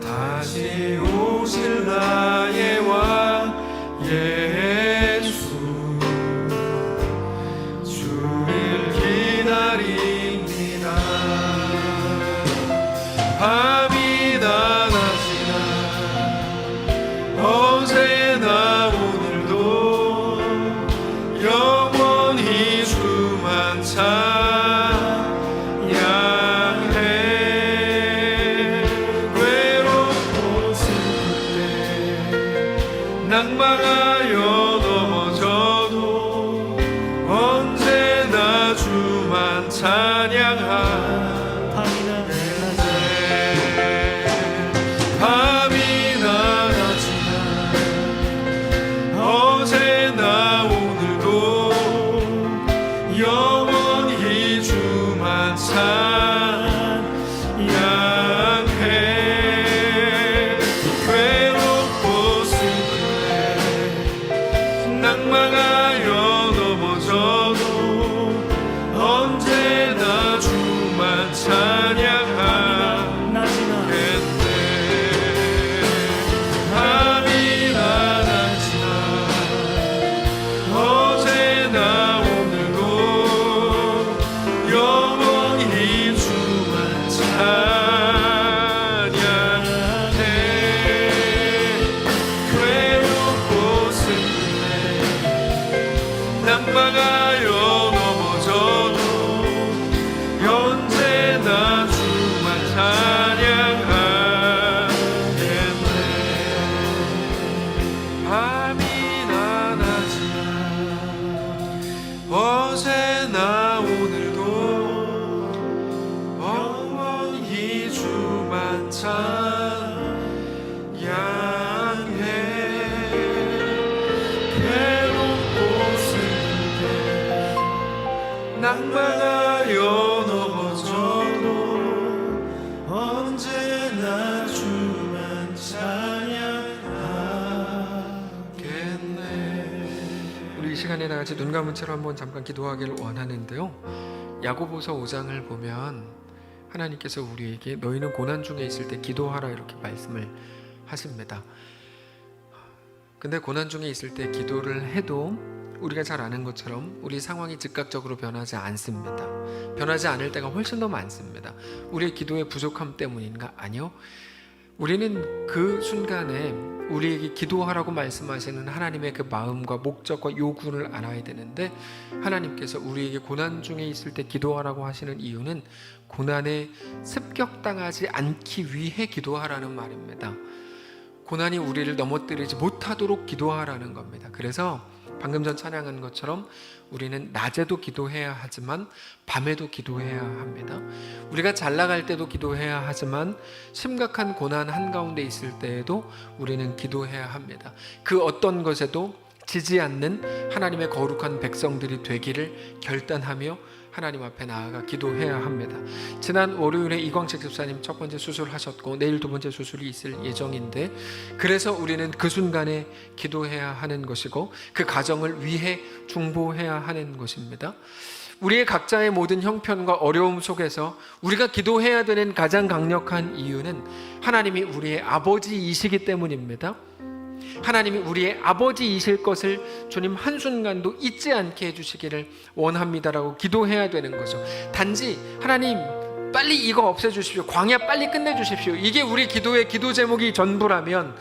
다시 오실 나의 왕 예수, 주를 기다립니다. 밤이나 낮이나 어제나 오늘도 영원히 주만 찬양해. 외롭고 슬플 때 낭망하여 넘어져도 언제나 주만 찬양하. 밤이나 낮이나 어제나 오늘도 영원히 주만 찬양해. 괴롭고 슬플 때 낭망하여 넘어져도 언제나 주만 찬양하겠네. 밤이나 낮이나 어제나 오늘도 영원히 주만 찬양해. 괴롭고 슬플 때 낭망하여 넘어져도 언제나 주만 찬양하겠네. 어제나 오늘도 영원히 주만 찬양해. 괴롭고 슬플 때 낭만하여 넘어져도 언제나 주만 찬양하겠네. 우리 이 시간에 다 같이 눈 감은 채로 한번 잠깐 기도하기를 원하는데요, 야고보서 5장을 보면 하나님께서 우리에게 너희는 고난 중에 있을 때 기도하라 이렇게 말씀을 하십니다. 근데 고난 중에 있을 때 기도를 해도 우리가 잘 아는 것처럼 우리 상황이 즉각적으로 변하지 않습니다. 변하지 않을 때가 훨씬 더 많습니다. 우리의 기도의 부족함 때문인가? 아니요. 우리는 그 순간에 우리에게 기도하라고 말씀하시는 하나님의 그 마음과 목적과 요구를 알아야 되는데, 하나님께서 우리에게 고난 중에 있을 때 기도하라고 하시는 이유는 고난에 습격당하지 않기 위해 기도하라는 말입니다. 고난이 우리를 넘어뜨리지 못하도록 기도하라는 겁니다. 그래서 방금 전 찬양한 것처럼 우리는 낮에도 기도해야 하지만 밤에도 기도해야 합니다. 우리가 잘 나갈 때도 기도해야 하지만 심각한 고난 한가운데 있을 때에도 우리는 기도해야 합니다. 그 어떤 것에도 지지 않는 하나님의 거룩한 백성들이 되기를 결단하며 하나님 앞에 나아가 기도해야 합니다. 지난 월요일에 이광식 집사님 첫 번째 수술하셨고 내일 두 번째 수술이 있을 예정인데, 그래서 우리는 그 순간에 기도해야 하는 것이고 그 가정을 위해 중보해야 하는 것입니다. 우리의 각자의 모든 형편과 어려움 속에서 우리가 기도해야 되는 가장 강력한 이유는 하나님이 우리의 아버지이시기 때문입니다. 하나님이 우리의 아버지이실 것을 주님 한순간도 잊지 않게 해주시기를 원합니다라고 기도해야 되는 거죠. 단지 하나님 빨리 이거 없애주십시오, 광야 빨리 끝내주십시오, 이게 우리 기도의 기도 제목이 전부라면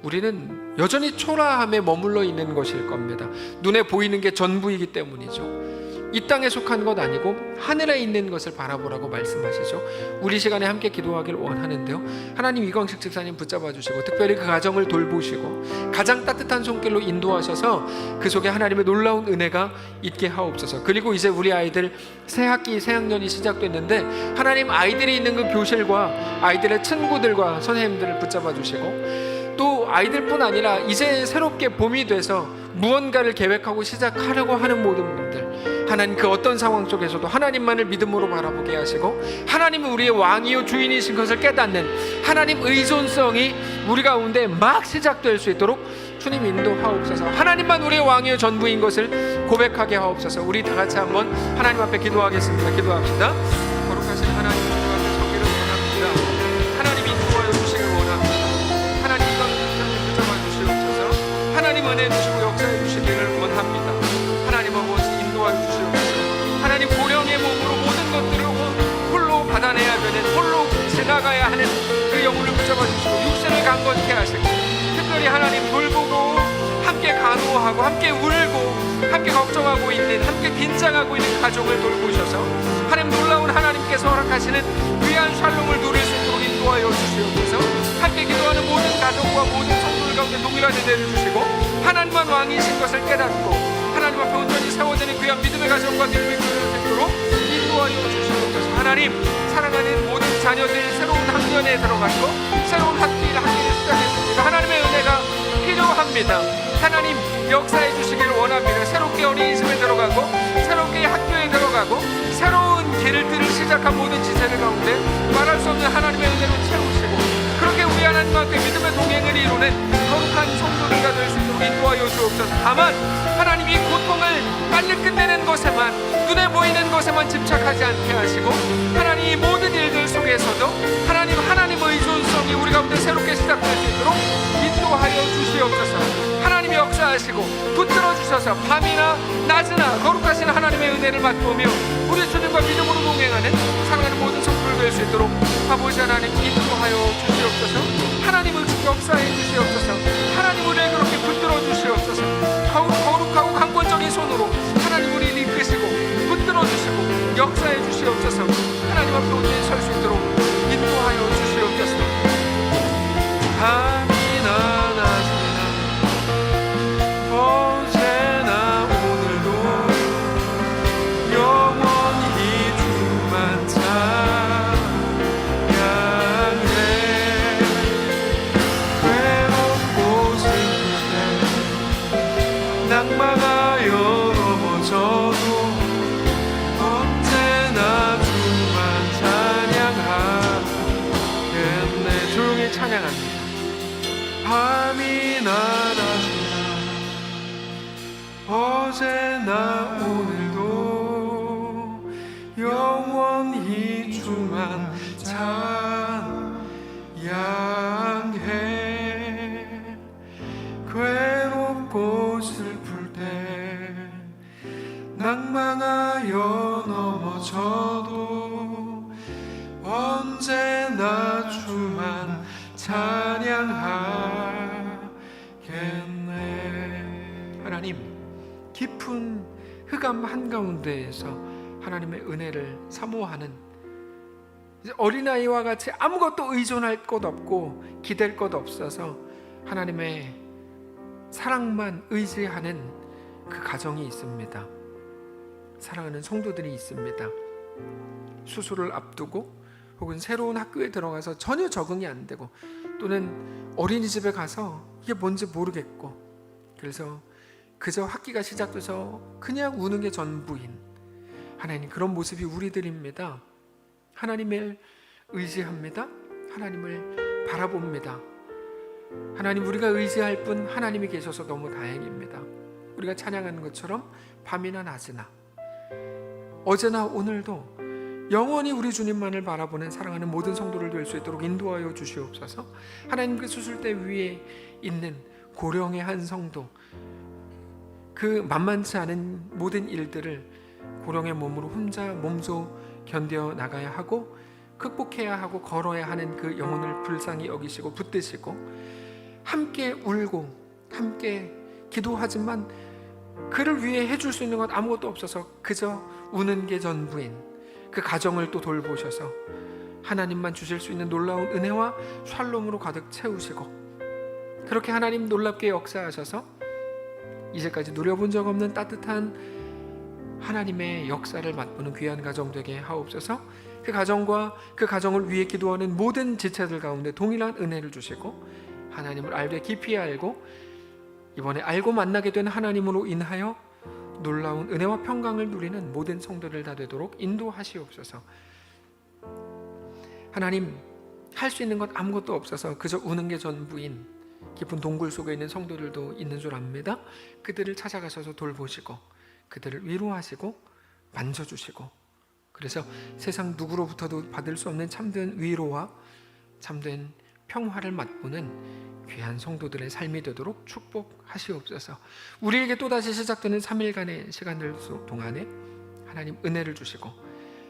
우리는 여전히 초라함에 머물러 있는 것일 겁니다. 눈에 보이는 게 전부이기 때문이죠. 이 땅에 속한 것 아니고 하늘에 있는 것을 바라보라고 말씀하시죠. 우리 시간에 함께 기도하길 원하는데요, 하나님 이광식 집사님 붙잡아 주시고 특별히 그 가정을 돌보시고 가장 따뜻한 손길로 인도하셔서 그 속에 하나님의 놀라운 은혜가 있게 하옵소서. 그리고 이제 우리 아이들 새 학기 새 학년이 시작됐는데 하나님 아이들이 있는 그 교실과 아이들의 친구들과 선생님들을 붙잡아 주시고, 또 아이들뿐 아니라 이제 새롭게 봄이 돼서 무언가를 계획하고 시작하려고 하는 모든 분들, 하나님 그 어떤 상황 속에서도 하나님만을 믿음으로 바라보게 하시고 하나님은 우리의 왕이요 주인이신 것을 깨닫는 하나님 의존성이 우리 가운데 막 시작될 수 있도록 주님 인도하옵소서. 하나님만 우리의 왕이요 전부인 것을 고백하게 하옵소서. 우리 다 같이 한번 하나님 앞에 기도하겠습니다. 기도합시다. 거룩하신 하나님 앞에 서기를 원합니다. 하나님 인도하여 주시길 원합니다. 하나님 이건 붙잡아 주시옵소서. 하나님 은혜 주시고 역사해 주시기를 원합니다. 하나님 아버지 인도하여 주시옵소서. 하나님 고령의 몸으로 모든 것들을 홀로 받아내야 되는, 홀로 지나가야 하는 그 영혼을 붙잡아 주시고 육신을 강건케 하시고, 특별히 하나님 돌보고 함께 간호하고 함께 울고 함께 걱정하고 있는, 함께 긴장하고 있는 가족을 돌보셔서 하나님 놀라운 하나님께서 허락하시는 귀한 샬롬을 누릴 수 있도록 인도하여 주시옵소서. 함께 기도하는 모든 가족과 모든 성도들 가운데 동일한 은혜를 주시고 하나님만 왕이신 것을 깨닫고 하나님 앞에 온전히 세워지는 귀한 믿음의 가정과 믿음의 교회를 되도록 인도하여 주시옵소서. 하나님 사랑하는 모든 자녀들 새로운 학년에 들어갔고 새로운 학기를 시작했습니다. 하나님의 은혜가 필요합니다. 하나님 역사해 주시기를 원합니다. 새롭게 어린이집에 들어가고 새롭게 학교에 들어가고 새로운 길을 시작한 모든 지체들 가운데 말할 수 없는 하나님의 은혜로 채우시고, 그렇게 우리 하나님과 함께 믿음의 동행을 이루는 거룩한 성도들과 될 수 있도록 인도하여 주옵소서. 다만 하나님 이 고통을 빨리 끝내는 것에만, 눈에 보이는 것에만 집착하지 않게 하시고 하나님 이 모든 일들 속에서도 하나님의 의존성이 우리 가운데 새롭게 시작될 수 있도록 인도하여 주시옵소서. 하나님 역사하시고 붙들어 주셔서 밤이나 낮이나 거룩하신 하나님의 은혜를 맛보며 우리 주님과 믿음으로 동행하는 사랑하는 모든 성도를 될 수 있도록 아버지 하나님 인도하여 주시옵소서. 하나님을 역사해 주시옵소서. 하나님 우리를 그렇게 붙들어 주시옵소서. 거룩하고 강권적인 손으로 하나님 우리를 이끄시고 붙들어 주시고 역사해 주시옵소서. 하나님 앞에 온전히 설 수 있도록 인도하여 주시옵소서. 밤이나 낮이나 언제나 오늘도 어제나 오늘도 영원히 주만 찬양해. 괴롭고 슬플 때 낭망하여 넘어져도 언제나 주만 찬양하겠네. 하나님, 깊은 흑암 한가운데에서 하나님의 은혜를 사모하는, 어린아이와 같이 아무것도 의존할 것 없고 기댈 것 없어서 하나님의 사랑만 의지하는 그 가정이 있습니다. 사랑하는 성도들이 있습니다. 수술을 앞두고 혹은 새로운 학교에 들어가서 전혀 적응이 안 되고, 또는 어린이집에 가서 이게 뭔지 모르겠고, 그래서 그저 학기가 시작돼서 그냥 우는 게 전부인, 하나님, 그런 모습이 우리들입니다. 하나님을 의지합니다. 하나님을 바라봅니다. 하나님, 우리가 의지할 분 하나님이 계셔서 너무 다행입니다. 우리가 찬양하는 것처럼 밤이나 낮이나 어제나 오늘도 영원히 우리 주님만을 바라보는 사랑하는 모든 성도를 될 수 있도록 인도하여 주시옵소서. 하나님, 그 수술대 위에 있는 고령의 한 성도, 그 만만치 않은 모든 일들을 고령의 몸으로 혼자 몸소 견뎌 나가야 하고 극복해야 하고 걸어야 하는 그 영혼을 불쌍히 여기시고 붙드시고 함께 울고 함께 기도하지만 그를 위해 해줄 수 있는 것 아무것도 없어서 그저 우는 게 전부인 그 가정을 또 돌보셔서 하나님만 주실 수 있는 놀라운 은혜와 샬롬으로 가득 채우시고, 그렇게 하나님 놀랍게 역사하셔서 이제까지 누려본 적 없는 따뜻한 하나님의 역사를 맛보는 귀한 가정 되게 하옵소서. 그 가정과 그 가정을 위해 기도하는 모든 지체들 가운데 동일한 은혜를 주시고, 하나님을 알되 깊이 알고 이번에 알고 만나게 된 하나님으로 인하여 놀라운 은혜와 평강을 누리는 모든 성도들 다 되도록 인도하시옵소서. 하나님, 할 수 있는 것 아무것도 없어서 그저 우는 게 전부인 깊은 동굴 속에 있는 성도들도 있는 줄 압니다. 그들을 찾아가셔서 돌보시고 그들을 위로하시고 만져주시고, 그래서 세상 누구로부터도 받을 수 없는 참된 위로와 참된 평화를 맛보는 귀한 성도들의 삶이 되도록 축복하시옵소서. 우리에게 또다시 시작되는 3일간의 시간들 동안에 하나님 은혜를 주시고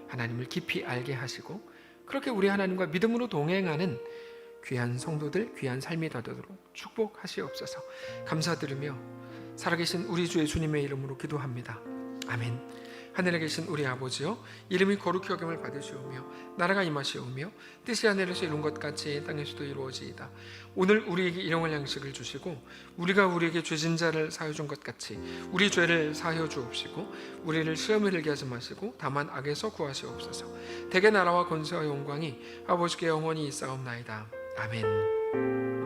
하나님을 깊이 알게 하시고, 그렇게 우리 하나님과 믿음으로 동행하는 귀한 성도들, 귀한 삶이 되도록 축복하시옵소서. 감사드리며 살아계신 우리 주 예수님의 이름으로 기도합니다. 아멘. 하늘에 계신 우리 아버지여, 이름이 거룩히 여김을 받으시오며 나라가 임하시오며 뜻이 하늘에서 이룬 것 같이 땅에서도 이루어지이다. 오늘 우리에게 일용할 양식을 주시고 우리가 우리에게 죄진 자를 사하여 준 것 같이 우리 죄를 사하여 주옵시고 우리를 시험에 들게 하지 마시고 다만 악에서 구하시옵소서. 대개 나라와 권세와 영광이 아버지께 영원히 있사옵나이다. 아멘.